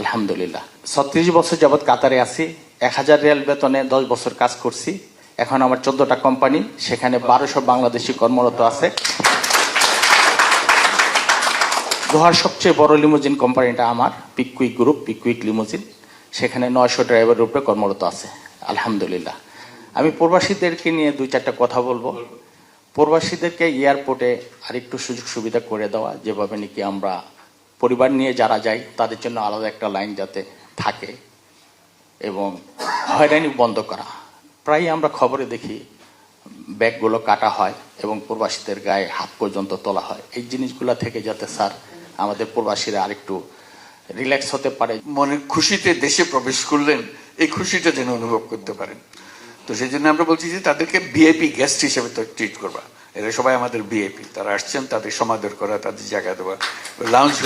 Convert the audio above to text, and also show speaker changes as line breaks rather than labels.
আলহামদুলিল্লাহ। 36 বছর যাবৎ কাতারে আছি, 1000 রিয়াল বেতনে 10 বছর কাজ করছি। এখন আমার 14টা কোম্পানি, সেখানে 1200 বাংলাদেশি কর্মরত আছে। দোহার সবচেয়ে বড় লিমুজিন কোম্পানিটা আমার, পিকুইক গ্রুপ, পিকুইক লিমুজিন। সেখানে 900 ড্রাইভারের উপরে কর্মরত আছে আলহামদুলিল্লাহ। আমি প্রবাসীদেরকে নিয়ে 2-4টা কথা বলবো। প্রবাসীদেরকে এয়ারপোর্টে আরেকটু সুযোগ সুবিধা করে দেওয়া, যেভাবে নাকি আমরা পরিবার নিয়ে যারা যাই তাদের জন্য আলাদা একটা লাইন যাতে থাকে, এবং হয়রানি বন্ধ করা। প্রায় আমরা খবরে দেখি ব্যাগগুলো কাটা হয় এবং প্রবাসীদের গায়ে হাত পর্যন্ত তোলা হয়। এই জিনিসগুলো থেকে যাতে স্যার আমাদের প্রবাসীরা আরেকটু রিল্যাক্স হতে পারে,
মনের খুশিতে দেশে প্রবেশ করলেন, এই খুশিটা যেন অনুভব করতে পারেন। তো সেই জন্য আমরা বলছি যে তাদেরকে ভিআইপি গেস্ট হিসেবে তো ট্রিট করবা। এরা সবাই আমাদের ভিআইপি, তারা আসছেন, তাদের সমাদর করা, তাদের জায়গা দেওয়া, লাউঞ্জ